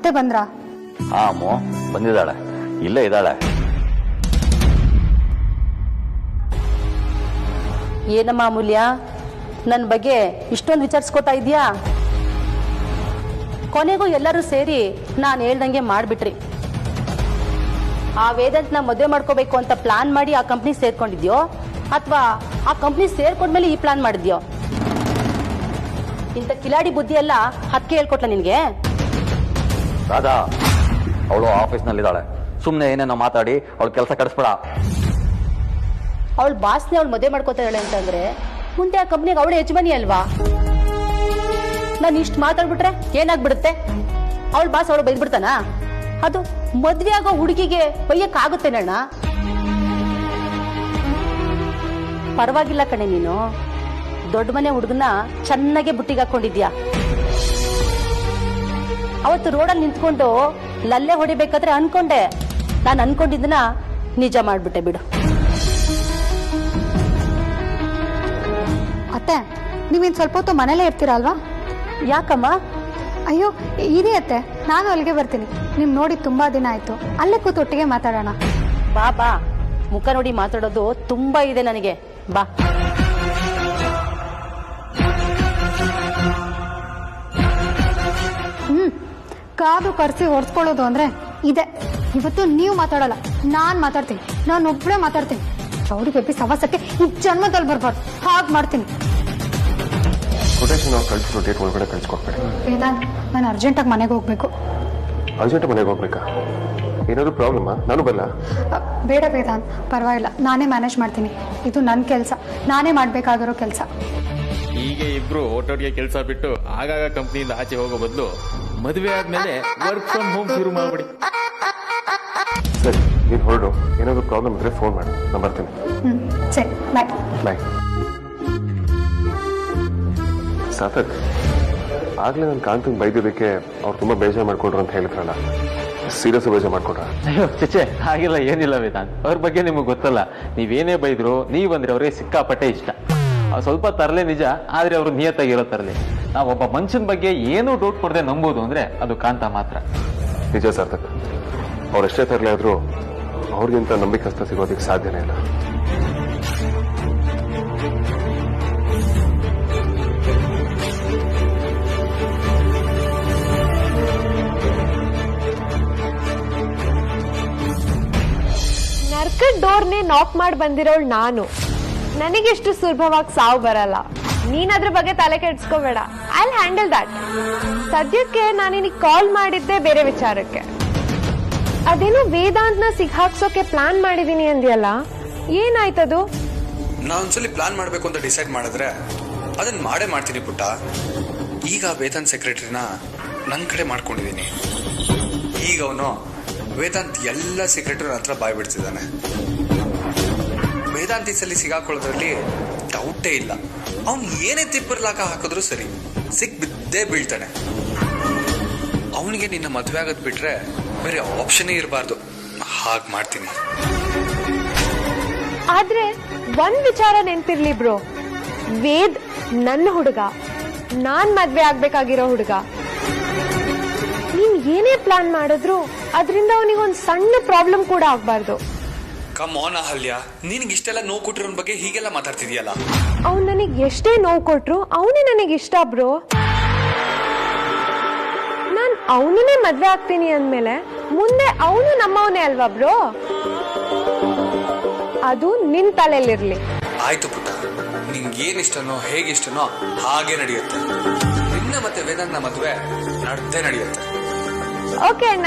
ಅತ್ತೆ ಬಂದ್ರಾ? ಹಾ ಅಮ್ಮು ಬಂದಿದ್ದಾಳೆ, ಇಲ್ಲೇ ಇದ್ದಾಳೆ. ಏನಮ್ಮ ಅಮೂಲ್ಯ, ನನ್ನ ಬಗ್ಗೆ ಇಷ್ಟೊಂದು ವಿಚಾರಿಸ್ಕೋತಾ ಇದೀಯಾ? ಕೊನೆಗೂ ಎಲ್ಲರೂ ಸೇರಿ ನಾನು ಹೇಳ್ದಂಗೆ ಮಾಡ್ಬಿಟ್ರಿ. ಆ ವೇದಾಂತ್ನ ಮದುವೆ ಮಾಡ್ಕೋಬೇಕು ಅಂತ ಪ್ಲಾನ್ ಮಾಡಿ ಆ ಕಂಪ್ನಿ ಸೇರ್ಕೊಂಡಿದ್ಯೋ ಅಥವಾ ಆ ಕಂಪ್ನಿ ಸೇರ್ಕೊಂಡ್ಮೇಲೆ ಈ ಪ್ಲಾನ್ ಮಾಡಿದ್ಯೋ? ಇಂಥ ಕಿಲಾಡಿ ಬುದ್ಧಿ ಎಲ್ಲ ಹತ್ಕೆ ಹೇಳ್ಕೊಟ್ಲ ನಿನ್ಗೆ? ರಾಧಾ, ಅವಳು ಆಫೀಸ್ನಲ್ಲಿದ್ದಾಳೆ, ಸುಮ್ಮನೆ ಏನೇನೋ ಮಾತಾಡಿ ಅವಳು ಕೆಲಸ ಕಡಿಸ್ಬೇಡ. ಅವಳು ಬಾಸ್ನೆ ಅವಳು ಮದುವೆ ಮಾಡ್ಕೋತಾ ಇದ್ದಾಳೆ ಅಂತಂದ್ರೆ ಮುಂದೆ ಆ ಕಂಪ್ನಿಗೆ ಅವಳು ಯಜಮಾನಿ ಅಲ್ವಾ? ನಾನು ಇಷ್ಟು ಮಾತಾಡ್ಬಿಟ್ರೆ ಏನಾಗ್ಬಿಡುತ್ತೆ? ಅವಳ ಬಾಸ್ ಅವಳು ಬೈದ್ಬಿಡ್ತಾನ? ಅದು ಮದ್ವೆ ಆಗೋ ಹುಡುಗಿಗೆ ಬೈಯಕ್ಕಾಗುತ್ತೇನಣ್ಣ? ಪರವಾಗಿಲ್ಲ ಕಣೆ, ನೀನು ದೊಡ್ಡ ಮನೆ ಹುಡುಗನ ಚೆನ್ನಾಗೆ ಬುಟ್ಟಿಗೆ ಹಾಕೊಂಡಿದ್ಯಾ. ಅವತ್ತು ರೋಡಲ್ಲಿ ನಿಂತ್ಕೊಂಡು ಲಲ್ಲೆ ಹೊಡಿಬೇಕಾದ್ರೆ ಅನ್ಕೊಂಡೆ, ನಾನು ಅನ್ಕೊಂಡಿದ್ದನ್ನ ನಿಜ ಮಾಡ್ಬಿಟ್ಟೆ ಬಿಡು. ಅತ್ತೆ, ನೀವೇನು ಸ್ವಲ್ಪ ಹೊತ್ತು ಮನೇಲೇ ಇರ್ತೀರಾ ಅಲ್ವಾ? ಯಾಕಮ್ಮ? ಅಯ್ಯೋ ಇರಿ ಅತ್ತೆ, ನಾನು ಅಲ್ಲಿಗೆ ಬರ್ತೀನಿ. ನಿಮ್ ನೋಡಿ ತುಂಬಾ ದಿನ ಆಯ್ತು, ಅಲ್ಲೇ ಕೂತು ಒಟ್ಟಿಗೆ ಮಾತಾಡೋಣ. ಬಾ ಬಾ, ಮುಖ ನೋಡಿ ಮಾತಾಡೋದು ತುಂಬಾ ಇದೆ ನನಗೆ. ಬಾ. ಕಾದು ಕರ್ಸಿ ಹೊಡ್ಸ್ಕೊಳ್ಳೋದು ಅಂದ್ರೆ ಇದೆ. ಇವತ್ತು ನೀವು ಮಾತಾಡಲ್ಲ, ನಾನ್ ಮಾತಾಡ್ತೀನಿ. ನಾನು ಒಬ್ಬಳೇ ಮಾತಾಡ್ತೀನಿ. ಅವ್ರಿಗೆ ಎಬ್ಬಿ ಸವಾಸಕ್ಕೆ ಈ ಜನ್ಮದಲ್ಲಿ ಬರ್ಬಾರ್ದು, ಹಾಗೆ ಮಾಡ್ತೀನಿ. ಕೊಟೇಶನ್ ಕಳಿಸಿರೋ ಡೇಟ್ ಒಳಗಡೆ ಕಳಿಸ್ಕೊಡ್ಬೇಡಿ. ವೇದಾಂತ್, ನಾನು ಅರ್ಜೆಂಟಾಗಿ ಮನೆಗೆ ಹೋಗ್ಬೇಕು. ಅರ್ಜೆಂಟಾಗಿ ಮನೆಗೆ ಹೋಗ್ಬೇಕಾ? ಏನಾದ್ರು ಪ್ರಾಬ್ಲಮ್ಮಾ? ನಾನು ಬರಲ್ಲ. ಬೇಡ ವೇದಾಂತ್, ಪರವಾಗಿಲ್ಲ, ನಾನೇ ಮ್ಯಾನೇಜ್ ಮಾಡ್ತೀನಿ. ಇದು ನನ್ನ ಕೆಲಸ, ನಾನೇ ಮಾಡ್ಬೇಕಾಗಿರೋ ಕೆಲಸ. ಹೀಗೆ ಇಬ್ರು ಒಟ್ಟೊಟ್ಟಿಗೆ ಕೆಲಸ ಬಿಟ್ಟು ಆಗಾಗ ಕಂಪ್ನಿಯಿಂದ ಆಚೆ ಹೋಗೋ ಬದಲು ಮದುವೆ ಆದ್ಮೇಲೆ ವರ್ಕ್ ಫ್ರಮ್ ಹೋಮ್ ಶುರು ಮಾಡ್ಬಿಡಿ. ಸರಿ, ನೀನು ಹೊರಡು. ಏನಾದ್ರು ಪ್ರಾಬ್ಲಮ್ ಇದ್ರೆ ಫೋನ್ ಮಾಡಿ, ನಾನು ಬರ್ತೀನಿ. ಸರಿ, ಬಾಯ್ ಬಾಯ್. ಸಾರ್ಥಕ್, ಆಗ್ಲೇ ನಾನು ಕಾಂತಂಗ್ ಬೈದಿದ್ದಕ್ಕೆ ಅವ್ರು ತುಂಬಾ ಬೇಜಾರು ಮಾಡ್ಕೊಂಡ್ರು ಅಂತ ಹೇಳಿದ್ರಲ್ಲ, ಸೀರಿಯಸ್ ಬೇಜಾರು ಮಾಡ್ಕೊಂಡ್ರ? ಅಯ್ಯೋ ಚೇಚೆ, ಹಾಗೆಲ್ಲ ಏನಿಲ್ಲ ವೇದಾಂತ್. ಅವ್ರ ಬಗ್ಗೆ ನಿಮಗೆ ಗೊತ್ತಲ್ಲ, ನೀವೇನೇ ಬೈದ್ರು ನೀವಂದ್ರೆ ಅವ್ರಿಗೆ ಸಿಕ್ಕಾಪಟ್ಟೆ ಇಷ್ಟ. ಸ್ವಲ್ಪ ತರಲೆ ನಿಜ, ಆದ್ರೆ ಅವರು ನಿಯತ್ತಾಗಿರೋ ತರಲೆ. ನಾವೊಬ್ಬ ಮನುಷ್ಯನ ಬಗ್ಗೆ ಏನೂ ಡೌಟ್ ಕೊಡದೆ ನಂಬೋದು ಅಂದ್ರೆ ಅದು ಕಾಂತ ಮಾತ್ರ. ನಿಜ ಸಾರ್ಥಕ್, ಅವ್ರೆಷ್ಟೇ ತರಲೆ ಆದ್ರೂ ಅವ್ರಿಗಿಂತ ನಂಬಿಕಸ್ತ ಸಿಗೋದಕ್ಕೆ ಸಾಧ್ಯನೇ ಇಲ್ಲ. ನರ್ಕಡ್ ಡೋರ್ನೇ ನಾಕ್ ಮಾಡಿ ಬಂದಿರೋಳು ನಾನು. ನನಗೆಷ್ಟು ಸುಲಭವಾಗಿ ಸಾವು ಬರಲ್ಲ. ನೀನ್ ಅದ್ರ ಬಗ್ಗೆ ತಲೆ ಕೆಡ್ಸ್ಕೋಬೇಡ, ಐ ವಿಲ್ ಹ್ಯಾಂಡಲ್ ದಟ್. ಸದ್ಯಕ್ಕೆ ನಾನು ನಿನಗೆ ಕಾಲ್ ಮಾಡಿದ್ದೆ ಬೇರೆ ವಿಚಾರಕ್ಕೆ. ಅದೇನೋ ವೇದಾಂತ್ನ ಸಿಗ್ಹಾಕ್ಸೋಕೆ ಪ್ಲಾನ್ ಮಾಡಿದೀನಿ ಅಂದ್ಯಲ್ಲ, ಏನಾಯ್ತದು? ನಾನೊಂದ್ಸಲಿ ಪ್ಲಾನ್ ಮಾಡ್ಬೇಕು ಅಂತ ಡಿಸೈಡ್ ಮಾಡಿದ್ರೆ ಅದನ್ನ ಮಾಡೇ ಮಾಡ್ತೀನಿ ಪುಟ್ಟ. ಈಗ ವೇದಾಂತ್ ಸೆಕ್ರೆಟರಿನ ನನ್ ಕಡೆ ಮಾಡ್ಕೊಂಡಿದೀನಿ. ಈಗ ಅವನು ವೇದಾಂತ್ ಎಲ್ಲ ಸೆಕ್ರೆಟರಿ ಹತ್ರ ಬಾಯ್ ಬಿಡ್ತಿದ್ದಾನೆ. ವೇದಾಂತ್ ಈ ಸಲ ಸಿಗಾಕೊಳ್ಳೋದ್ರಲ್ಲಿ ಡೌಟೇ ಇಲ್ಲ. ಅವನು ಏನೇ ತಿಪ್ಪರ್ಲಾಕ ಹಾಕಿದ್ರು ಸರಿ, ಸಿಕ್ ಬಿದ್ದೇ ಬೀಳ್ತಾನೆ. ಅವನಿಗೆ ನಿನ್ನ ಮದುವೆ ಆಗೋದ್ ಬಿಟ್ರೆ ಬೇರೆ ಆಪ್ಷನ್ನೇ ಇರಬಾರ್ದು. ಹಾಗೆ ಮಾಡ್ತೀನಿ. ಆದ್ರೆ ಒಂದ್ ವಿಚಾರ ನೆನ್ಪಿರ್ಲಿ ಬ್ರೋ, ವೇದ್ ನನ್ನ ಹುಡುಗ, ನಾನ್ ಮದ್ವೆ ಆಗ್ಬೇಕಾಗಿರೋ ಹುಡುಗ. ನೀನ್ ಏನೇ ಪ್ಲಾನ್ ಮಾಡಿದ್ರು ಅದರಿಂದ ಅವನಿಗೊಂದ್ ಸಣ್ಣ ಪ್ರಾಬ್ಲಮ್ ಕೂಡ ಆಗ್ಬಾರ್ದು. ಕಮ್ ಆನ್ ಅಹಲ್ಯ, ನಿನಗೆ ಇಷ್ಟೆಲ್ಲ ನೋವು ಕೊಟ್ಟಿರೋ ಬಗ್ಗೆ ಹೀಗೆಲ್ಲ ಮಾತಾಡ್ತಿದ್ಯಲ್ಲ. ಅವ್ನು ನನಗ್ ಎಷ್ಟೇ ನೋವು ಕೊಟ್ರು ಅವನೇ ನನಗೆ ಇಷ್ಟ ಬ್ರೋ. ನಾನ್ ಅವನನ್ನೇ ಮದ್ವೆ ಆಗ್ತೀನಿ ಅಂದ್ಮೇಲೆ ಮುಂದೆ ಅವನು ನಮ್ಮವನೇ ಅಲ್ವಾ ಬ್ರೋ? ಅದು ನಿನ್ ತಲೆಯಲ್ಲಿರ್ಲಿ. ಆಯ್ತು ಪುಟ್ಟ, ನಿಂಗೆ ಏನಿಷ್ಟನೋ ಹೇಗಿಷ್ಟನೋ ಹಾಗೆ ನಡೆಯುತ್ತೆ. ನಿನ್ನ ಮತ್ತೆ ವೇದಾಂತ್ನ ಮದುವೆ ನಡೆದೇ ನಡೆಯುತ್ತೆ. ಓಕೆ ಅಣ್ಣ.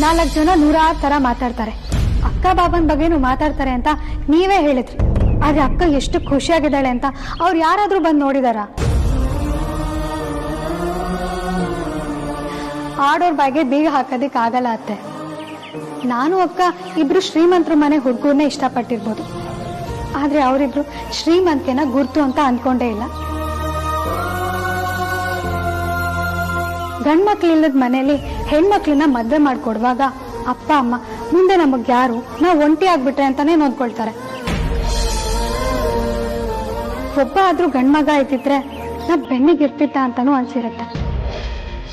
ನಾಲ್ಕು ಜನ ನೂರಾರು ತರ ಮಾತಾಡ್ತಾರೆ. ಅಕ್ಕ ಬಾಬನ್ ಬಗ್ಗೆನೂ ಮಾತಾಡ್ತಾರೆ ಅಂತ ನೀವೇ ಹೇಳಿದ್ರಿ. ಆದ್ರೆ ಅಕ್ಕ ಎಷ್ಟು ಖುಷಿಯಾಗಿದ್ದಾಳೆ ಅಂತ ಅವ್ರು ಯಾರಾದ್ರೂ ಬಂದು ನೋಡಿದಾರ? ಆಡೋರ್ ಬಾಯಿಗೆ ಬೀಗ ಹಾಕೋದಿಕ್ ಆಗಲ್ಲ ಅತ್ತೆ. ನಾನು ಅಕ್ಕ ಇಬ್ರು ಶ್ರೀಮಂತರ ಮನೆ ಹುಡುಗರನ್ನೇ ಇಷ್ಟಪಟ್ಟಿರ್ಬೋದು, ಆದ್ರೆ ಅವರಿಬ್ರು ಶ್ರೀಮಂತಿಕೆನ ಗುರ್ತು ಅಂತ ಅನ್ಕೊಂಡೇ ಇಲ್ಲ. ಗಂಡ್ಮಕ್ಳು ಇಲ್ಲದ ಮನೇಲಿ ಹೆಣ್ಮಕ್ಳನ್ನ ಮದ್ವೆ ಮಾಡ್ಕೊಡುವಾಗ ಅಪ್ಪ ಅಮ್ಮ ಮುಂದೆ ನಮಗ್ ಯಾರು ನಾವು ಒಂಟಿ ಆಗ್ಬಿಟ್ರೆ ಅಂತಾನೆ ನೋಡ್ಕೊಳ್ತಾರೆ. ಒಬ್ಬ ಆದ್ರೂ ಗಂಡ್ಮಗ ಇದ್ದಿದ್ರೆ ನಾ ಬೆನ್ನಿಗಿರ್ತಿದ್ದ ಅಂತಾನೂ ಅನ್ಸಿರುತ್ತೆ.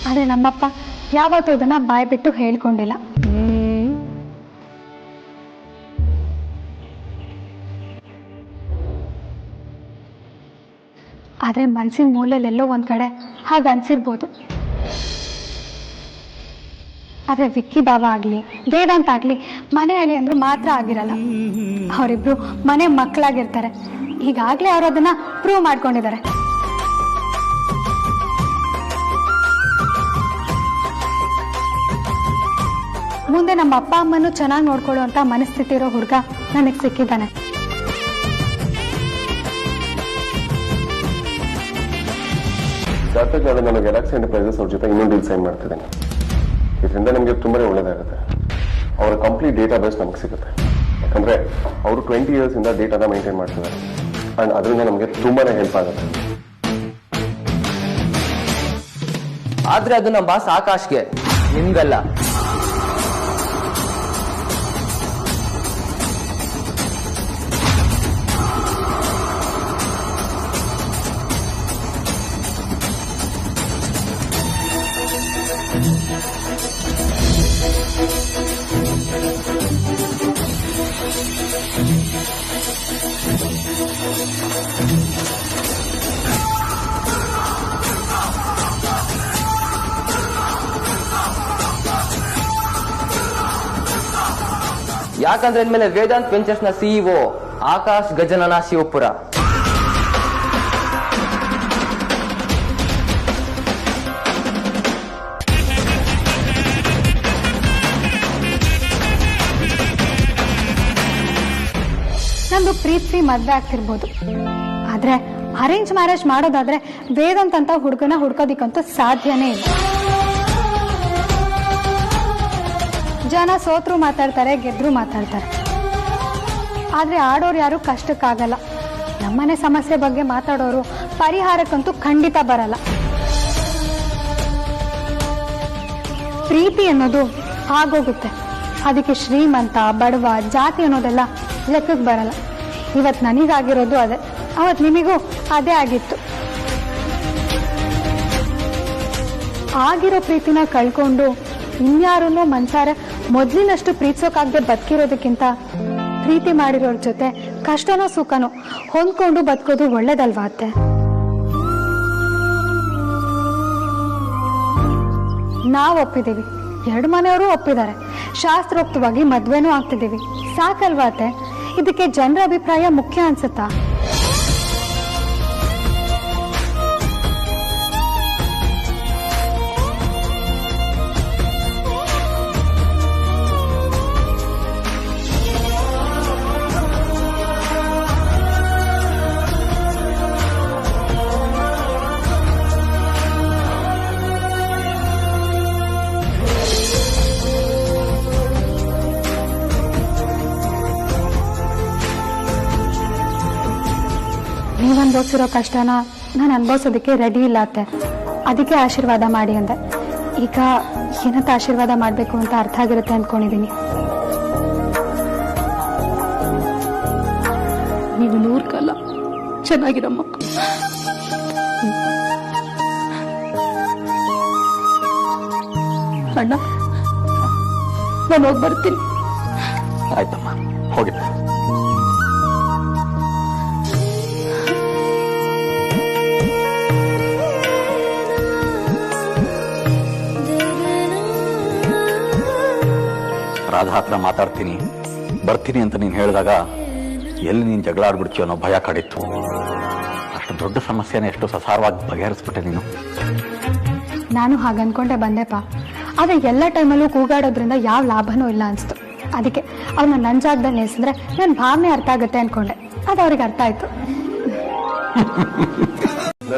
ಆದ್ರೆ ನಮ್ಮಪ್ಪ ಯಾವತ್ತೂ ಇದನ್ನ ಬಾಯ್ ಬಿಟ್ಟು ಹೇಳ್ಕೊಂಡಿಲ್ಲ. ಆದ್ರೆ ಮನ್ಸಿನ ಮೂಲೆಯಲ್ಲೆಲ್ಲೋ ಒಂದ್ ಕಡೆ ಹಾಗ ಅನ್ಸಿರ್ಬೋದು. ಆದ್ರೆ ವಿಕ್ಕಿ ಬಾವ ಆಗ್ಲಿ ವೇದಾಂತ್ ಆಗ್ಲಿ ಮನೆ ಹಳ್ಳಿ ಅಂದ್ರೂ ಮಾತ್ರ ಆಗಿರಲ್ಲ. ಅವರಿಬ್ರು ಮನೆ ಮಕ್ಕಳಾಗಿರ್ತಾರೆ. ಈಗಾಗ್ಲೇ ಅವರು ಅದನ್ನ ಪ್ರೂವ್ ಮಾಡ್ಕೊಂಡಿದ್ದಾರೆ. ಮುಂದೆ ನಮ್ಮ ಅಪ್ಪ ಅಮ್ಮನೂ ಚೆನ್ನಾಗಿ ನೋಡ್ಕೊಳ್ಳುವಂತ ಮನಸ್ಥಿತಿ ಇರೋ ಹುಡುಗ ನನಗೆ ಸಿಕ್ಕಿದ್ದಾನೆ. ಸಾರ್ಥಕ್, ನಾನು ಗ್ಯಾಲಕ್ಸಿ ಎಂಟರ್ಪ್ರೈಸಸ್ ಅವ್ರ ಜೊತೆ ಇನ್ನೊಂದು ಡೀಲ್ ಸೈನ್ ಮಾಡ್ತಿದ್ದೇನೆ. ಇದರಿಂದ ನಮಗೆ ತುಂಬಾನೇ ಒಳ್ಳೇದಾಗುತ್ತೆ. ಅವರ ಕಂಪ್ಲೀಟ್ ಡೇಟಾ ಬೇಸ್ ನಮಗೆ ಸಿಗುತ್ತೆ. ಯಾಕಂದ್ರೆ ಅವರು 20 years ಇಂದ ಡೇಟಾನ ಮೇಂಟೈನ್ ಮಾಡ್ತಿದ್ದಾರೆ. ಅಂಡ್ ಅದರಿಂದ ನಮಗೆ ತುಂಬಾನೇ ಹೆಲ್ಪ್ ಆಗುತ್ತೆ. ಆದ್ರೆ ಅದು ನಮ್ಮ ಬಾಸ್ ಆಕಾಶ್ಗೆ, ನಿಮ್ಗಲ್ಲ. ಯಾಕಂದ್ರೆ ಇನ್ಮೇಲೆ ವೇದಾಂತ್ ವೆಂಚರ್ಸ್ ನ ಸಿಇಒ ಆಕಾಶ್ ಗಜನನ ಶಿವಪುರ. ನಂದು ಪ್ರೀತಿ ಮದ್ವೆ ಆಗ್ತಿರ್ಬೋದು, ಆದ್ರೆ ಅರೇಂಜ್ ಮ್ಯಾರೇಜ್ ಮಾಡೋದಾದ್ರೆ ವೇದಾಂತ್ ಅಂತ ಹುಡುಗನ ಹುಡ್ಕೋದಿಕ್ಕಂತೂ ಸಾಧ್ಯನೇ ಇಲ್ಲ. ಜನ ಸೋತ್ರು ಮಾತಾಡ್ತಾರೆ, ಗೆದ್ರು ಮಾತಾಡ್ತಾರೆ. ಆದ್ರೆ ಆಡೋರು ಯಾರು ಕಷ್ಟಕ್ಕಾಗಲ್ಲ. ನಮ್ಮನೆ ಸಮಸ್ಯೆ ಬಗ್ಗೆ ಮಾತಾಡೋರು ಪರಿಹಾರಕ್ಕಂತೂ ಖಂಡಿತ ಬರಲ್ಲ. ಪ್ರೀತಿ ಅನ್ನೋದು ಆಗೋಗುತ್ತೆ. ಅದಕ್ಕೆ ಶ್ರೀಮಂತ ಬಡವ ಜಾತಿ ಅನ್ನೋದೆಲ್ಲ ಲೆಕ್ಕಕ್ಕೆ ಬರಲ್ಲ. ಇವತ್ತು ನನಗಾಗಿರೋದು ಅದೇ, ಅವತ್ತು ನಿಮಗೂ ಅದೇ ಆಗಿತ್ತು. ಆಗಿರೋ ಪ್ರೀತಿನ ಕಳ್ಕೊಂಡು ಇನ್ಯಾರನ್ನೋ ಮನ್ಸಾರೆ ಮೊದ್ಲಿನಷ್ಟು ಪ್ರೀತಿಸೋಕಾಗದೆ ಬದುಕಿರೋದಕ್ಕಿಂತ ಪ್ರೀತಿ ಮಾಡಿರೋರ್ ಜೊತೆ ಕಷ್ಟನೋ ಸುಖನೋ ಹೊಂದ್ಕೊಂಡು ಬದುಕೋದು ಒಳ್ಳೇದಲ್ವಾ ಅತ್ತೆ? ನಾವು ಒಪ್ಪಿದ್ದೀವಿ, 2 ಮನೆಯವರು ಒಪ್ಪಿದ್ದಾರೆ, ಶಾಸ್ತ್ರೋಕ್ತವಾಗಿ ಮದ್ವೆನೂ ಆಗ್ತಿದ್ದೀವಿ. ಸಾಕಲ್ವಾ ಅತ್ತೆ? ಇದಕ್ಕೆ ಜನರ ಅಭಿಪ್ರಾಯ ಮುಖ್ಯ ಅನ್ಸುತ್ತಾ? ನೀವು ಅನ್ಭವಿಸಿರೋ ಕಷ್ಟನ ನಾನು ಅನ್ಭವಿಸೋದಕ್ಕೆ ರೆಡಿ ಇಲ್ಲ ಅತ್ತೆ. ಅದಕ್ಕೆ ಆಶೀರ್ವಾದ ಮಾಡಿ ಅಂದೆ. ಈಗ ಏನಂತ ಆಶೀರ್ವಾದ ಮಾಡಬೇಕು ಅಂತ ಅರ್ಥ ಆಗಿರುತ್ತೆ ಅಂದ್ಕೊಂಡಿದ್ದೀನಿ. ನೀವು 100 ಕಾಲ ಚೆನ್ನಾಗಿರೋ ಮಕ್ಕಳು. ಅಣ್ಣ, ನಾನು ಹೋಗಿ ಬರ್ತೀನಿ. ಆಯ್ತಮ್ಮ, ಹೋಗಿ. ರಾಧಾ ಹತ್ರ ಮಾತಾಡ್ತೀನಿ ಬರ್ತೀನಿ ಅಂತ ನೀನು ಹೇಳಿದಾಗ ಎಲ್ಲಿ ನೀನು ಜಗಳ ಆಡ್ಬಿಡ್ತೀಯೋ ಅನ್ನೋ ಭಯ ಕಾಡಿತ್ತು. ಅಷ್ಟು ದೊಡ್ಡ ಸಮಸ್ಯೆನ ಎಷ್ಟು ಸಸಾರವಾಗಿ ಬಗೆಹರಿಸ್ಬಿಟ್ಟೆ ನೀನು. ನಾನು ಹಾಗೆ ಅನ್ಕೊಂಡೆ ಬಂದೆಪ್ಪ. ಆದ್ರೆ ಎಲ್ಲ ಟೈಮಲ್ಲೂ ಕೂಗಾಡೋದ್ರಿಂದ ಯಾವ ಲಾಭನೂ ಇಲ್ಲ ಅನ್ಸ್ತು. ಅದಕ್ಕೆ ಅವ್ರನ್ನ ನನ್ನ ಜಾಗದಲ್ಲಿ ನಿಲ್ಸಿದ್ರೆ ನನ್ನ ಭಾವನೆ ಅರ್ಥ ಆಗುತ್ತೆ ಅನ್ಕೊಂಡೆ. ಅದು ಅವ್ರಿಗೆ ಅರ್ಥ ಆಯ್ತು.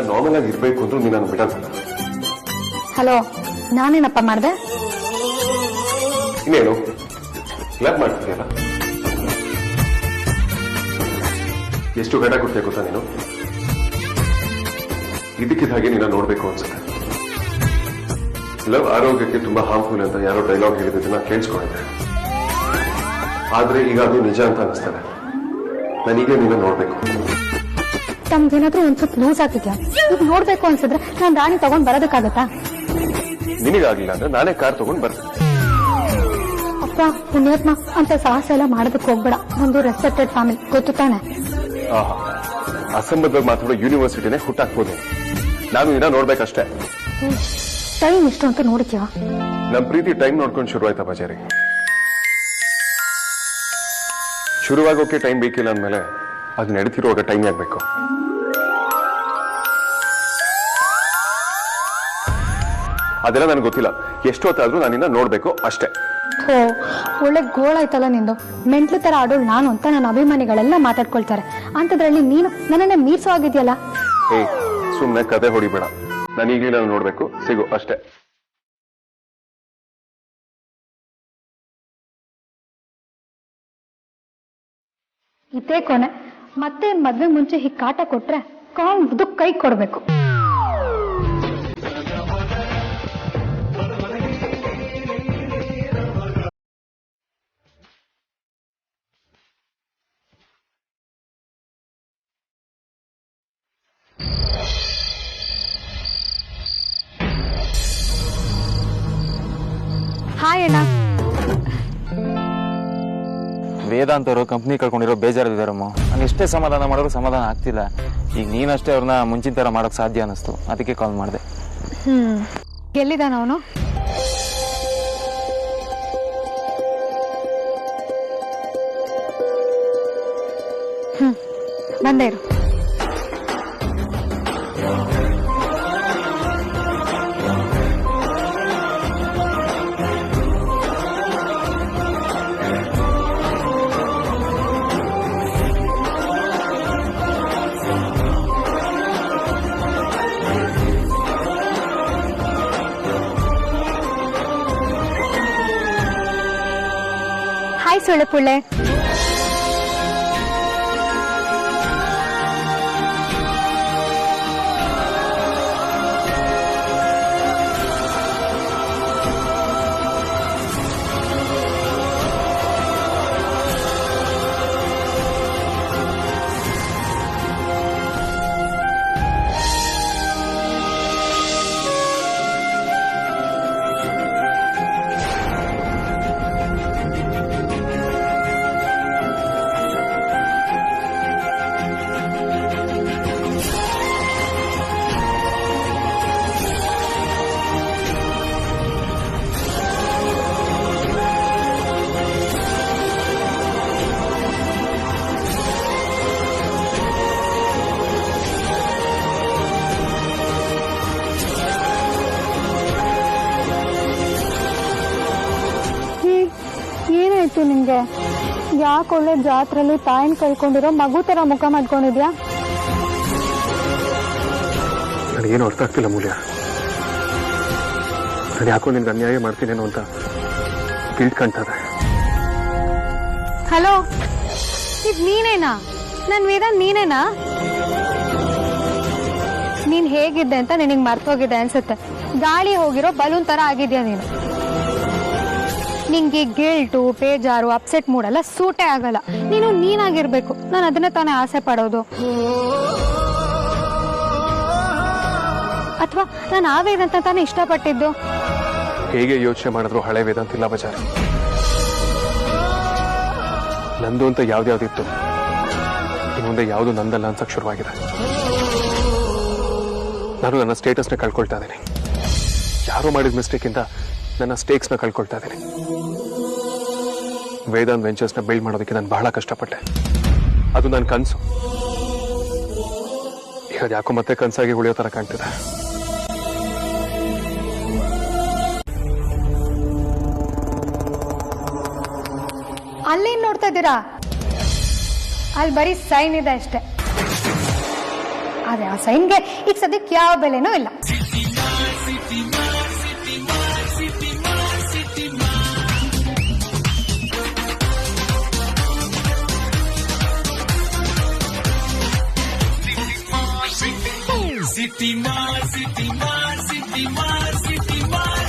ನಾರ್ಮಲ್ ಆಗಿ ಇರ್ಬೇಕು ಅಂದ್ರೂ ನೀನು ಬಿಡಲ್ಲ. ಹಲೋ, ನಾನೇನಪ್ಪ ಮಾಡಿದೆ? ಇನ್ನೇನು ಕ್ಲಾಪ್ ಮಾಡ್ತಿದ್ಯಲ್ಲ? ಎಷ್ಟು ಗಂಟೆ ಕೊಡ್ತೀಯ ಗೊತ್ತಾ ನೀನು? ಇದಕ್ಕಿದ ಹಾಗೆ ನೀನು ನೋಡ್ಬೇಕು ಅನ್ಸುತ್ತೆ. ಲವ್ ಆರೋಗ್ಯಕ್ಕೆ ತುಂಬಾ ಹಾರ್ಮ್ಫುಲ್ ಅಂತ ಯಾರೋ ಡೈಲಾಗ್ ಹೇಳಿದ್ದನ್ನ ಕೇಳಿಸ್ಕೊಂಡಿದ್ದೆ. ಆದ್ರೆ ಈಗ ಅದು ನಿಜ ಅಂತ ಅನಿಸ್ತದೆ. ನನಗೆ ನೀನು ನೋಡ್ಬೇಕು. ತಮ್ಗೇನಾದ್ರೂ ಒಂದ್ ಸ್ವಲ್ಪ ಲೂಸ್ ಆಗ್ತಿದ್ಯಾ? ಈಗ ನೋಡ್ಬೇಕು ಅನ್ಸಿದ್ರೆ ನಾನ್ ರಾಣಿ ತಗೊಂಡ್ ಬರೋದಕ್ಕಾಗತ್ತಾ? ನಿನಗಾಗ್ಲಿಲ್ಲ ಅಂದ್ರೆ ನಾನೇ ಕಾರ್ ತಗೊಂಡ್ ಬರ್ತೇನೆ. ಅಪ್ಪ ಪುಣ್ಯಾತ್ಮ, ಅಂತ ಸಾಹಸ ಎಲ್ಲ ಮಾಡೋದಕ್ಕೆ ಹೋಗ್ಬೇಡ. ಒಂದು ರೆಸ್ಪೆಕ್ಟೆಡ್ ಫ್ಯಾಮಿಲಿ, ಗೊತ್ತು ತಾನೆ? ಆಹಾ, ಅಸಂಬದ್ಧವಾಗಿ ಮಾತಾಡೋ ಯೂನಿವರ್ಸಿಟಿನೇ ಹುಟ್ಟಾಕ್ಬೋದು. ನಾನು ಇನ್ನ ನೋಡ್ಬೇಕಷ್ಟೇ. ಟೈಮ್ ಇಷ್ಟು ಅಂತ ನೋಡ್ತೀಯ? ನಮ್ ಪ್ರೀತಿ ಟೈಮ್ ನೋಡ್ಕೊಂಡು ಶುರುವಾಯ್ತಾ ಬಜಾರಿ? ಶುರುವಾಗೋಕೆ ಟೈಮ್ ಬೇಕಿಲ್ಲ ಅಂದ್ಮೇಲೆ ಅದು ನಡೀತಿರುವಾಗ ಟೈಮ್ ಆಗ್ಬೇಕು. ಅದೆಲ್ಲ ನನಗೆ ಗೊತ್ತಿಲ್ಲ. ಎಷ್ಟೊತ್ತಾದ್ರೂ ನಾನಿನ್ನ ನೋಡ್ಬೇಕು ಅಷ್ಟೇ. ಹೋ, ಒಳ್ಳೆ ಗೋಳ್ ಆಯ್ತಲ್ಲ ನಿಂದು. ಮೆಂಟ್ಲು ತರ ಆಡೋಳು ನಾನು ಅಂತ ನನ್ನ ಅಭಿಮಾನಿಗಳೆಲ್ಲ ಮಾತಾಡ್ಕೊಳ್ತಾರೆ. ಅಂತದ್ರಲ್ಲಿ ನೀನು ನನ್ನನ್ನೇ ಮೀರ್ಸೋ ಆಗಿದ್ಯಲ್ಲ. ಸುಮ್ನೆ ಕತೆ ಹೊಡಿಬೇಡ. ನಾನು ಈಗಲೇ ನೋಡ್ಬೇಕು, ಸಿಗು ಅಷ್ಟೇ. ಇದೇ ಕೊನೆ. ಮತ್ತೆ ಮದ್ವೆ ಮುಂಚೆ ಹೀಗೆ ಕಾಟ ಕೊಟ್ರೆ ಕಾವು ಕೈ ಕೊಡ್ಬೇಕು. ಹಾಯ್ ಅಣ್ಣ. ವೇದಾಂತ್ ಅವರು ಕಂಪ್ನಿ ಕಳ್ಕೊಂಡಿರೋ ಬೇಜಾರಿದ್ದಾರಮ್ಮ. ನಾನು ಎಷ್ಟೇ ಸಮಾಧಾನ ಮಾಡಿದ್ರು ಸಮಾಧಾನ ಆಗ್ತಿಲ್ಲ. ಈಗ ನೀನಷ್ಟೇ ಅವ್ರನ್ನ ಮುಂಚಿನ ತರ ಮಾಡೋಕ್ ಸಾಧ್ಯ ಅನ್ನಿಸ್ತು, ಅದಕ್ಕೆ ಕಾಲ್ ಮಾಡಿದೆ. ಎಲ್ಲಿದ್ದಾನ ಅವನು? ಬಂದೇ ಇರು. ಹಾಯ್ ಸೊಳ್ಳೆಪುಳ್ಳೆ. ಏನಾಯ್ತು ನಿಂಗೆ? ಯಾಕೆ ಒಳ್ಳೆ ಜಾತ್ರೆಯಲ್ಲಿ ತಾಯಿನ ಕಳ್ಕೊಂಡಿರೋ ಮಗು ತರ ಮುಖ ಮಾಡ್ಕೊಂಡಿದ್ಯಾ? ನನಗೇನು ಅರ್ಥ ಆಗ್ತಿಲ್ಲ ಮೂಲ್ಯ. ನಾನು ಯಾಕೋ ನಿನ್ಗೆ ಅನ್ಯಾಯ ಮಾಡ್ತೀನೇನೋ ಅಂತ ಗಿಲ್ಟ್ ಕಾಣ್ತದೆ. ಹಲೋ, ಇದ್ ನೀನೇನಾ? ನನ್ ವೇದಾಂತ್ ನೀನೇನಾ? ನೀನ್ ಹೇಗಿದ್ದೆ ಅಂತ ನಿನಗ್ ಮರ್ತೋಗಿದೆ ಅನ್ಸುತ್ತೆ. ಗಾಳಿ ಹೋಗಿರೋ ಬಲೂನ್ ತರ ಆಗಿದ್ಯಾ ನೀನು. ನಿಂಗೆ ಗಿಲ್ಟು, ಬೇಜಾರು, ಅಪ್ಸೆಟ್ ಮೂಡೆಲ್ಲ ಸೂಟೇ ಆಗಲ್ಲ. ನೀನು ನೀನಾಗಿರ್ಬೇಕು. ನಾನು ಅದನ್ನ ತಾನೇ ಆಸೆ ಪಡೋದು. ಅಥವಾ ನಾನು ಆ ವೇದಾಂತ ತಾನೇ ಇಷ್ಟಪಟ್ಟಿದ್ದು. ಹೇಗೆ ಯೋಚನೆ ಮಾಡಿದ್ರು ಹಳೆ ವೇದಾಂತ ಇಲ್ಲ ಬಜಾರ್. ನಂದು ಅಂತ ಯಾವ್ದ್ಯಾವ್ದಿತ್ತು, ಇನ್ನು ಮುಂದೆ ಯಾವುದು ನಂದಲ್ಲ ಅನ್ಸಕ್ ಶುರುವಾಗಿದೆ. ನಾನು ನನ್ನ ಸ್ಟೇಟಸ್ನ ಕಳ್ಕೊಳ್ತಾ ಇದ್ದೀನಿ. ಯಾರೋ ಮಾಡಿದ ಮಿಸ್ಟೇಕಿಂದ ನನ್ನ ಸ್ಟೇಕ್ಸ್ನ ಕಳ್ಕೊಳ್ತಾ ಇದ್ದೀನಿ. ವೇದಾಂತ್ ವೆಂಚರ್ಸ್ನ ಬಿಲ್ಡ್ ಮಾಡೋದಕ್ಕೆ ನಾನು ಬಹಳ ಕಷ್ಟಪಟ್ಟೆ. ಅದು ನನ್ನ ಕನಸು. ಈಗ ಯಾಕೋ ಮತ್ತೆ ಕನಸಾಗಿ ಉಳಿಯೋ ತರ ಕಾಣ್ತಿದೆ. ಅಲ್ಲೇನ್ ನೋಡ್ತಾ ಇದ್ದೀರಾ? ಅಲ್ಲಿ ಬರೀ ಸೈನ್ ಇದೆ ಅಷ್ಟೇ. ಆದ್ರೆ ಆ ಸೈನ್ಗೆ ಈಗ ಸದ್ಯಕ್ಕೆ ಯಾವ ಬೆಲೆನೂ ಇಲ್ಲ. City Mart, City Mart, City Mart, City Mart,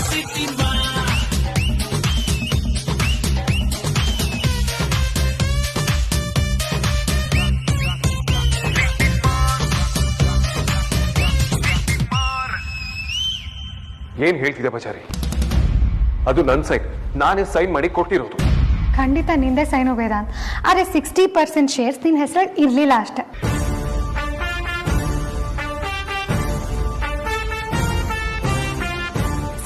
ಏನ್ ಹೇಳ್ತಿದೆ ಬಚಾರಿ? ಅದು ನನ್ನ ಸೈನ್, ನಾನೇ ಸೈನ್ ಮಾಡಿ ಕೊಟ್ಟಿರೋದು. ಖಂಡಿತ ನಿಂದೆ ಸೈನು ವೇದಾಂತ್, ಆದರೆ 60% ಶೇರ್ಸ್ ನಿನ್ನ ಹೆಸರಲ್ಲಿ ಇರಲಿಲ್ಲ ಅಷ್ಟೆ.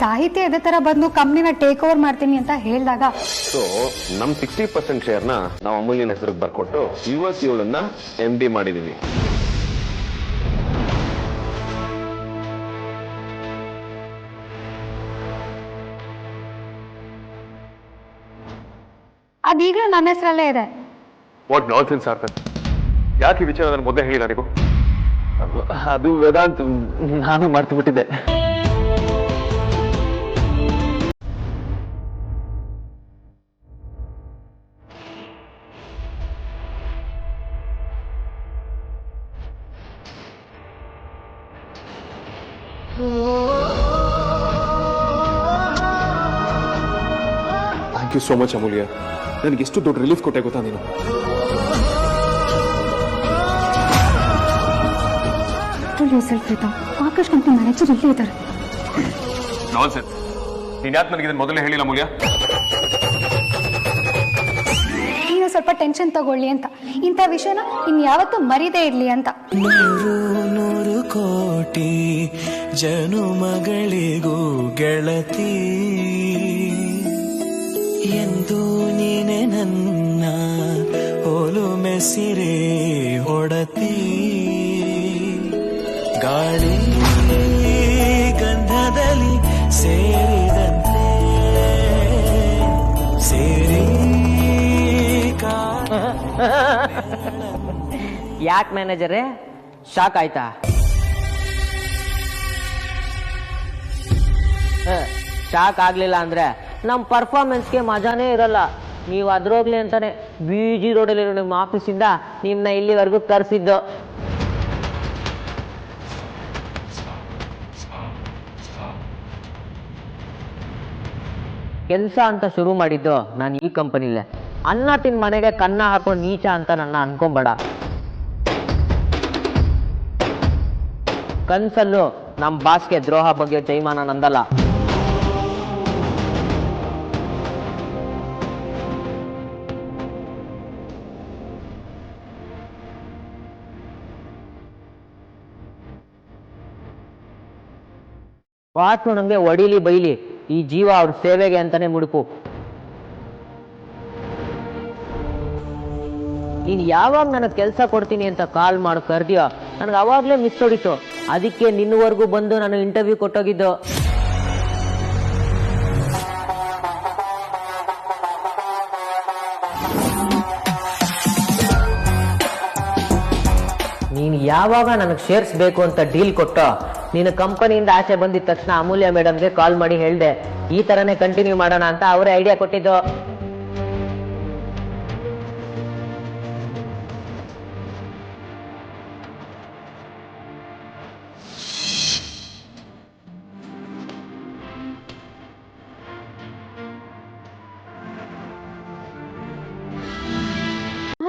ಸಾಹಿತ್ಯ ಇದೇ ತರ ಬಂದು ಕಂಪ್ನಿನ ಟೇಕ್ ಓವರ್ ಮಾಡ್ತೀನಿ ಅಂತ ಹೇಳಿದಾಗ ಸೊ ನಮ್ 60% ಶೇರ್ನ ನಾವು ಅಮೂಲ್ಯನ ಹೆಸರಿಗೆ ಬರ್ಕೊಟ್ಟು ಇವಳನ್ನ MD ಮಾಡಿದೀವಿ. ಅದೀಗಲೂ ನನ್ನ ಹೆಸರಲ್ಲೇ ಇದೆ. ವಾಟ್ ನಾನ್ಸೆನ್ಸ್ ಆರ್ಕನ್, ಯಾಕೆ ಈ ವಿಚಾರ ನಾನು ಮೊದಲೇ ಹೇಳಿಲ್ಲ ನೀವು? ಅದು ವೇದಾಂತ್, ನಾನು ಮರ್ತು ಬಿಟ್ಟಿದ್ದೆ. ಥ್ಯಾಂಕ್ ಯು ಸೋ ಮಚ್ ಅಮೂಲ್ಯ, ನನಗೆ ಎಷ್ಟು ದೊಡ್ಡ ರಿಲೀಫ್ ಕೊಟ್ಟೆ ಗೊತ್ತಾ ನೀನು. ಆಕಾಶ್ ಕಂಪ್ನಿ ಮ್ಯಾನೇಜರ್ ಇಲ್ಲೇ ಇದ್ದಾರೆ. ನಾನ್ಸೆನ್ಸ್, ನೀನ್ ಯಾಕೆ ನನಗೆ ಇದನ್ನ ಮೊದಲೇ ಹೇಳಿಲ್ಲ ಅಮೂಲ್ಯ? ನೀನು ಸ್ವಲ್ಪ ಟೆನ್ಷನ್ ತಗೊಳ್ಳಿ ಅಂತ, ಇಂಥ ವಿಷಯನ ಇನ್ಯಾವತ್ತೂ ಮರೀದೇ ಇರ್ಲಿ ಅಂತ. 100 ಕೋಟಿ ಜನುಮಗಳಿಗೂ ಗೆಳತಿ ಎಂದು ನೀನೆ ನನ್ನ ಹೋಲು ಮೆಸಿರೆ ಹೊಡತಿ. ಗಾಳಿ ಗಂಧದಲ್ಲಿ ಸೇರಿದಂತೆ ಸೇರಿ ಯಾಕೆ ಮ್ಯಾನೇಜರೇ ಶಾಕ್ ಆಯ್ತಾ? ಶಾಕ್ ಆಗ್ಲಿಲ್ಲ ಅಂದ್ರೆ ನಮ್ಮ ಪರ್ಫಾರ್ಮೆನ್ಸ್ಗೆ ಮಜಾನೇ ಇರಲ್ಲ. ನೀವು ಅದ್ರೋಗ್ಲಿ ಅಂತಾನೆ BG ರೋಡಲ್ಲಿರೋ ನಿಮ್ಮ ಆಫೀಸಿಂದ ನಿಮ್ಮನ್ನ ಇಲ್ಲಿವರೆಗೂ ತರಿಸಿದ್ದು. ಕೆಲಸ ಅಂತ ಶುರು ಮಾಡಿದ್ದು ನಾನು ಈ ಕಂಪನಿಲೇ. ಅನ್ನ ತಿನ್ ಮನೆಗೆ ಕನ್ನ ಹಾಕೊಂಡು ನೀಚ ಅಂತ ನನ್ನ ಅನ್ಕೊಂಬೇಡ. ಕನ್ಸಲ್ಲೂ ನಮ್ಮ ಬಾಸ್ಗೆ ದ್ರೋಹ ಬಗ್ಗೆ ಜೈಮಾನ ನಂದಲ್ಲ. ಬಾಸು ನಂಗೆ ಒಡಿಲಿ ಬೈಲಿ, ಈ ಜೀವ ಅವ್ರ ಸೇವೆಗೆ ಅಂತಾನೆ ಮುಡುಪು. ನೀನು ಯಾವಾಗ ನನಗೆ ಕೆಲಸ ಕೊಡ್ತೀನಿ ಅಂತ ಕಾಲ್ ಮಾಡಿ ಕರ್ದಿಯೋ ನನಗೆ ಅವಾಗಲೇ ಮಿಸ್ ಹೊಡಿತು. ಅದಕ್ಕೆ ನಿನ್ನವರೆಗೂ ಬಂದು ನಾನು ಇಂಟರ್ವ್ಯೂ ಕೊಟ್ಟೋಗಿದ್ದು. ನೀನು ಯಾವಾಗ ನನಗೆ ಶೇರ್ಸ್ ಬೇಕು ಅಂತ ಡೀಲ್ ಕೊಟ್ಟೋ, ನೀನು ಕಂಪನಿಯಿಂದ ಆಚೆ ಬಂದಿದ ತಕ್ಷಣ ಅಮೂಲ್ಯ ಮೇಡಮ್ಗೆ ಕಾಲ್ ಮಾಡಿ ಹೇಳಿದೆ ಈ ಥರನೇ ಕಂಟಿನ್ಯೂ ಮಾಡೋಣ ಅಂತ. ಅವರೇ ಐಡಿಯಾ ಕೊಟ್ಟಿದ್ದು.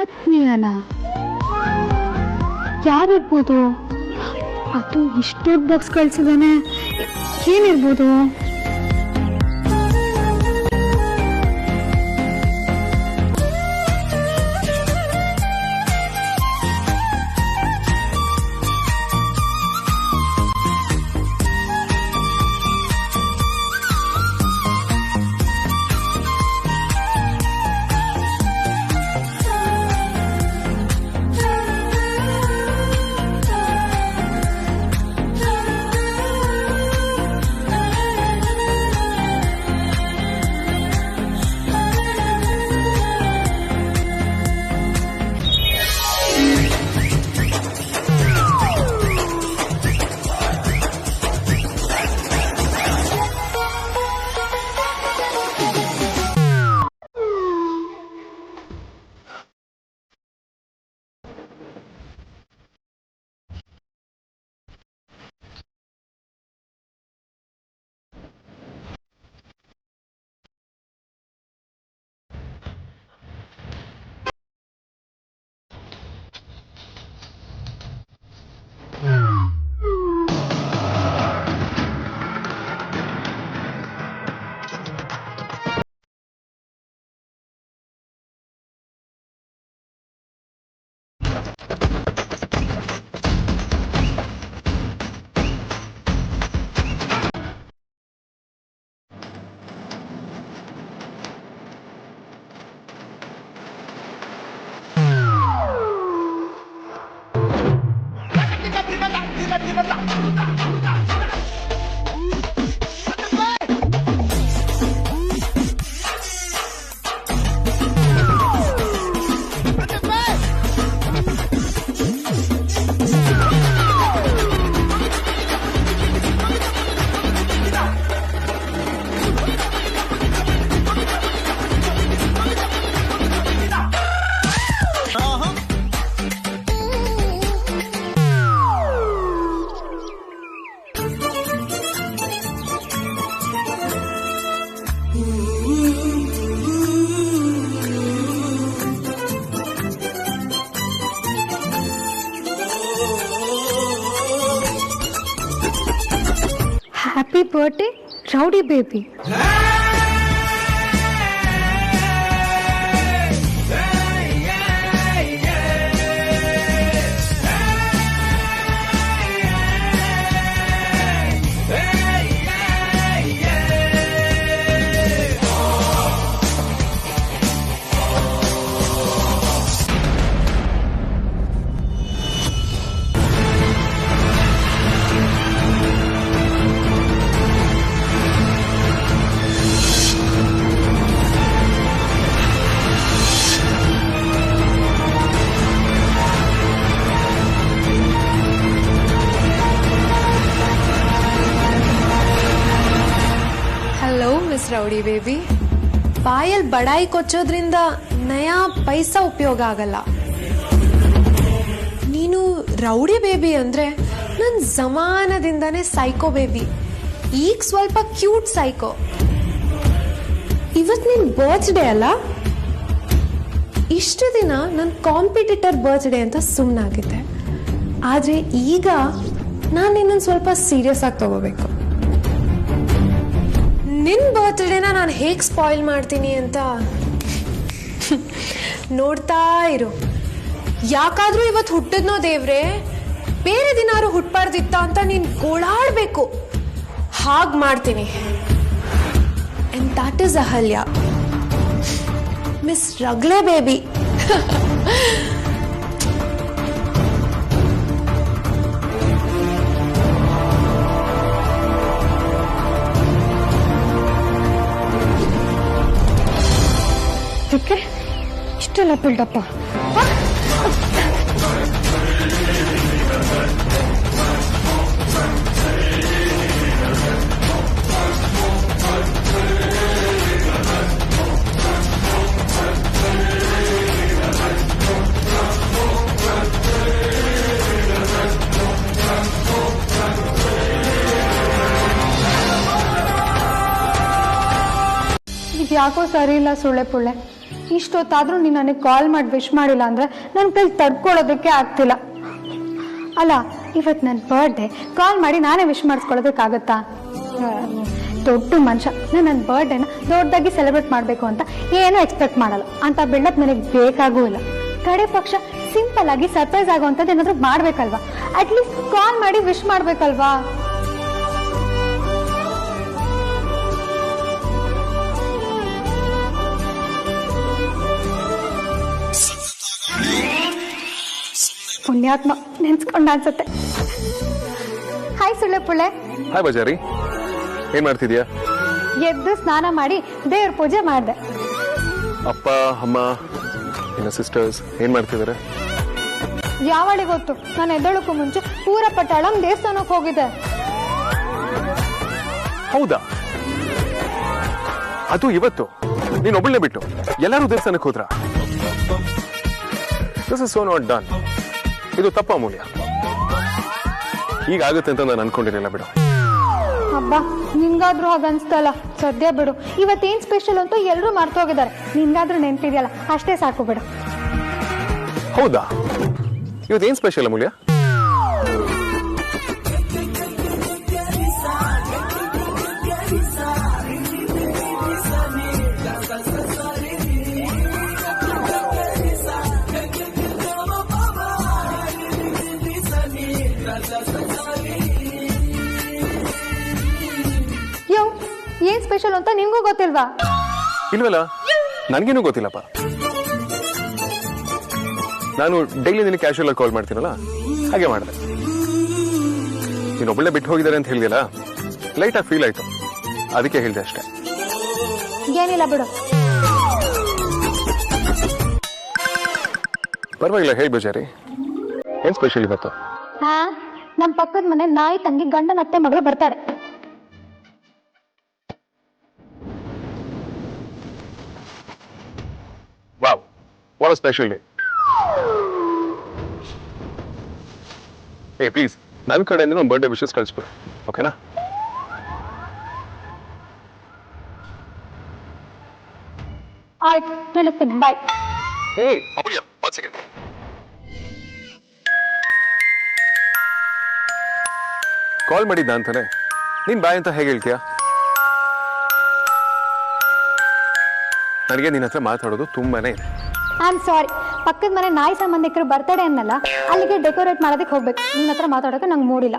ಆತ್ಮೀಯನ ಯಾರಿರ್ಬೋದು? ಅದು ಇಷ್ಟು ಬಾಕ್ಸ್ ಕಳ್ಸಿದಾನೆ, ಏನಿರ್ಬೋದು? Happy birthday rowdy baby. Miss rowdy baby, ಬಾಯಲ್ಲಿ ಬಡಾಯಿ ಕೊಚ್ಚೋದ್ರಿಂದ ನಯಾ ಪೈಸಾ ಉಪಯೋಗ ಆಗಲ್ಲ. ನೀನು ರೌಡಿ ಬೇಬಿ ಅಂದ್ರೆ ನನ್ ಜಮಾನದಿಂದಾನೇ ಸೈಕೋ ಬೇಬಿ, ಈಗ ಸ್ವಲ್ಪ ಕ್ಯೂಟ್ ಸೈಕೋ. ಇವತ್ ನಿನ್ ಬರ್ತ್ಡೇ ಅಲ್ಲ? ಇಷ್ಟು ದಿನ ನನ್ ಕಾಂಪಿಟೇಟರ್ ಬರ್ತ್ಡೇ ಅಂತ ಸುಮ್ಮನಾಗಿದ್ದೆ. ಆದ್ರೆ ಈಗ ನಾನು ನಿನ್ನನ್ನು ಸ್ವಲ್ಪ ಸೀರಿಯಸ್ ಆಗಿ ತಗೋಬೇಕು. ನಿನ್ ಬರ್ತ್ಡೇನ ನಾನು ಹೇಗೆ ಸ್ಪಾಯಿಲ್ ಮಾಡ್ತೀನಿ ಅಂತ ನೋಡ್ತಾ ಇರು. ಯಾಕಾದ್ರೂ ಇವತ್ತು ಹುಟ್ಟಿದ್ನೋ ದೇವ್ರೆ, ಬೇರೆ ದಿನಾರು ಹುಟ್ಟಬಾರ್ದಿತ್ತ ಅಂತ ನೀನ್ ಗೋಳಾಡ್ಬೇಕು. ಹಾಗ್ ಮಾಡ್ತೀನಿ. And that is Ahalya, miss ರಗ್ಲೆ ಬೇಬಿ. ಇಷ್ಟೆಲ್ಲ ಬಿಲ್ಡಪ್ಪ. ಇದ್ಯಾಕೋ ಸರಿ ಇಲ್ಲ ಸುಳ್ಳೆ ಪುಳ್ಳೆ. ಇಷ್ಟೊತ್ತಾದ್ರೂ ನೀನು ನನಗೆ ಕಾಲ್ ಮಾಡಿ ವಿಶ್ ಮಾಡಿಲ್ಲ ಅಂದ್ರೆ ನನ್ನ ಕೈಲಿ ತಡ್ಕೊಳ್ಳೋದಕ್ಕೆ ಆಗ್ತಿಲ್ಲ. ಅಲ್ಲ, ಇವತ್ತು ನನ್ನ ಬರ್ಡೇ ಕಾಲ್ ಮಾಡಿ ನಾನೇ ವಿಶ್ ಮಾಡಿಸ್ಕೊಳ್ಳೋದಕ್ಕಾಗತ್ತಾ? ದೊಡ್ಡ ಮನುಷ್ಯ, ನಾನು ನನ್ನ ಬರ್ಡೇನ ದೊಡ್ಡದಾಗಿ ಸೆಲೆಬ್ರೇಟ್ ಮಾಡಬೇಕು ಅಂತ ಏನೂ ಎಕ್ಸ್ಪೆಕ್ಟ್ ಮಾಡಲ್ಲ. ಅಂತ ಬಿಲ್ಡಪ್ ನನಗೆ ಬೇಕಾಗೂ ಇಲ್ಲ. ಕಡೆ ಪಕ್ಷ ಸಿಂಪಲ್ ಆಗಿ ಸರ್ಪ್ರೈಸ್ ಆಗೋವಂಥದ್ದು ಏನಾದರೂ ಮಾಡಬೇಕಲ್ವಾ? ಅಟ್ಲೀಸ್ಟ್ ಕಾಲ್ ಮಾಡಿ ವಿಶ್ ಮಾಡಬೇಕಲ್ವಾ? ಪುಣ್ಯಾತ್ಮ ನೆನ್ಸ್ಕೊಂಡ ಅನ್ಸತ್ತೆ. ಹಾಯ್ ಸುಳ್ಳೆ ಪುಳ್ಳೆ. ಹಾಯ್ ಬಜಾರಿ, ಏನ್ ಮಾಡ್ತಿದ್ಯಾ? ಎದ್ದು ಸ್ನಾನ ಮಾಡಿ ದೇವ್ರ ಪೂಜೆ ಮಾಡಿದೆ. ಅಪ್ಪ ಅಮ್ಮ ನಿನ್ನ ಸಿಸ್ಟರ್ಸ್ ಏನ್ ಮಾಡ್ತಿದಾರೆ? ಯಾವಳಿ ಗೊತ್ತು, ನಾನು ಎದ್ದಳಕ್ಕೂ ಮುಂಚೆ ಪೂರ ಪಟ್ಟಾಳಂ ದೇವಸ್ಥಾನಕ್ಕೆ ಹೋಗಿದ್ದೆ. ಹೌದಾ? ಅದು ಇವತ್ತು ನೀನ್ ಒಬ್ಬಳನ್ನೇ ಬಿಟ್ಟು ಎಲ್ಲರೂ ದೇವಸ್ಥಾನಕ್ಕೆ ಹೋದ್ರ? This is so not done. ಇದು ತಪ್ಪ ಅಮೂಲ್ಯ. ಈಗ ಆಗುತ್ತೆ ಅಂತ ನಾನು ಅನ್ಕೊಂಡಿರಲಿಲ್ಲ ಬಿಡು. ಹಬ್ಬ, ನಿನ್ಗಾದ್ರೂ ಹಾಗ ಅನ್ಸ್ತಲ್ಲ. ಸದ್ಯ ಬಿಡು, ಇವತ್ತೇನ್ ಸ್ಪೆಷಲ್ ಅಂತೂ ಎಲ್ಲರೂ ಮರ್ತೋಗಿದ್ದಾರೆ. ನಿನ್ಗಾದ್ರೂ ನೆನ್ಪಿದೆಯಲ್ಲ, ಅಷ್ಟೇ ಸಾಕು ಬಿಡು. ಹೌದಾ? ಇವತ್ತೇನ್ ಸ್ಪೆಷಲ್ ಅಮೂಲ್ಯ? ಯೋ, ಏನ್ ಸ್ಪೆಷಲ್ ಅಂತ ನಿನ್ಗೂ ಗೊತ್ತಿಲ್ವಾ? ಇಲ್ವಲ್ಲ, ನನ್ಗೇನು ಗೊತ್ತಿಲ್ಲಪ್ಪ. ನಾನು ಡೈಲಿ ನಿನಗೆ ಕ್ಯಾಶುಯಲ್ ಆಗಿ ಕಾಲ್ ಮಾಡ್ತೀನಲ್ಲ, ಹಾಗೆ ಮಾಡಿದೆ. ನೀನೊಬ್ಬಳೆ ಬಿಟ್ಟು ಹೋಗಿದ್ದಾರೆ ಅಂತ ಹೇಳಿದೆಯಲ್ಲ, ಲೈಟ್ ಆಗಿ ಫೀಲ್ ಆಯ್ತು, ಅದಕ್ಕೆ ಹೇಳಿದೆ ಅಷ್ಟೇ. ಏನಿಲ್ಲ ಬಿಡು. ಪರವಾಗಿಲ್ಲ, ಹೇಳಿ ಬಜಾರಿ, ಏನ್ ಸ್ಪೆಷಲ್ ಇವತ್ತು? ಹಾ, ನಮ್ ಪಕ್ಕದ ಮನೆ ನಾಯಿ ತಂಗಿ ಗಂಡನ ಅತ್ತೆ ಮಗಳು ಬರ್ತಾರೆ. Wow, what a special day. ಏ ಪ್ಲೀಸ್, ನನ್ನ ಕಡೆಯಿಂದ ಒಂದು ಬರ್ಡೇ ವಿಶಸ್ ಕಳಿಸ್ಬಿಡು, ಓಕೆನಾ? ಆಯ್ತು, ಹೇಳ್ತೀನಿ, ಬಾಯ್. ಕಾಲ್ ಮಾಡಿದ್ದ ಅಂತಾನೆ ನೀನ್ ಬಾಯ್ ಅಂತ ಹೇಗೆ ಹೇಳ್ತೀಯ? ನನಗೆ ನಿನ್ನ ಹತ್ರ ಮಾತಾಡೋದು ತುಂಬಾನೇ ಇದೆ. ಐ ಆಮ್ ಸಾರಿ, ಪಕ್ಕದ ಮನೆ ನಾಯಿ ಸಂಬಂಧಿಕರು ಬರ್ತಡೇ ಅನ್ನಲ್ಲ, ಅಲ್ಲಿಗೆ ಡೆಕೋರೇಟ್ ಮಾಡೋದಕ್ಕೆ ಹೋಗ್ಬೇಕು. ನಿನ್ನ ಹತ್ರ ಮಾತಾಡೋಕೆ ನಂಗೆ ಮೂಡಿಲ್ಲ.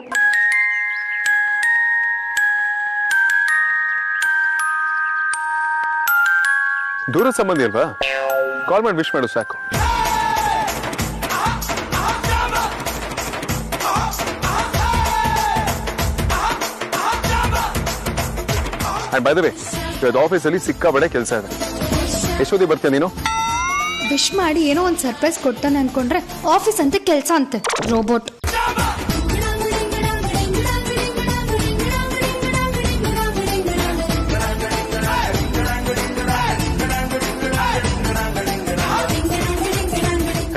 ದೂರ ಸಂಬಂಧಿ ಅಲ್ವಾ, ಕಾಲ್ ಮಾಡಿ ವಿಶ್ ಮಾಡು ಸಾಕು. ಅಂಡ್ ಬೈ ದ ವೇ, ಇವತ್ತು ಆಫೀಸಲ್ಲಿ ಸಿಕ್ಕಾಬಡೆ ಕೆಲಸ ಇದೆ. ಎಷ್ಟೊತ್ತಿಗೆ ಬರ್ತೀಯ ನೀನು? ವಿಶ್ ಮಾಡಿ ಏನೋ ಒಂದು ಸರ್ಪ್ರೈಸ್ ಕೊಡ್ತಾನೆ ಅನ್ಕೊಂಡ್ರೆ ಆಫೀಸ್ ಅಂತ ಕೆಲಸ ಅಂತೆ. ರೋಬೋಟ್.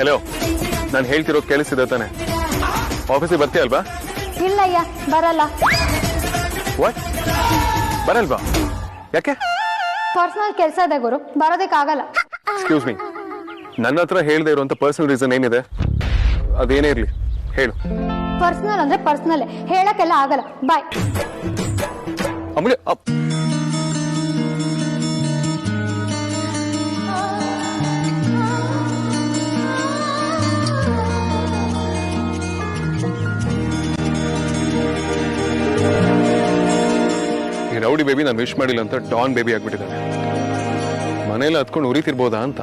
ಹಲೋ, ನಾನು ಹೇಳ್ತಿರೋ ಕೇಳಿಸಿದೆ ತಾನೆ? ಆಫೀಸಿಗೆ ಬರ್ತೀಯ ಅಲ್ವಾ? ಇಲ್ಲಯ್ಯ, ಬರಲ್ಲ. ವಾಟ್? ಬರಲ್ವಾ? ಯಾಕೆ? ಪರ್ಸನಲ್ ಕೆಲಸ ಇದೆ ಗುರು, ಬರೋದಕ್ಕಾಗಲ್ಲ. ಎಕ್ಸ್ಕ್ಯೂಸ್ ಮೀ, ನನ್ನ ಹತ್ರ ಹೇಳ್ದೆ ಇರುವಂತ ಪರ್ಸನಲ್ ರೀಸನ್ ಏನಿದೆ? ಅದೇನೇ ಇರ್ಲಿ ಹೇಳು. ಪರ್ಸನಲ್ ಅಂದ್ರೆ ಪರ್ಸನಲ್, ಹೇಳಕ್ಕೆಲ್ಲ ಆಗಲ್ಲ. ಬಾಯ್. ಅಮೂಲ್ಯ, ಈ ರೌಡಿ ಬೇಬಿ ನಾನು ವಿಶ್ ಮಾಡಿಲ್ಲ ಅಂತ ಡಾನ್ ಬೇಬಿ ಆಗ್ಬಿಟ್ಟಿದ್ದಾನೆ. ಮನೇಲಿ ಹತ್ಕೊಂಡು ಉರಿತಿರ್ಬೋದಾ ಅಂತ.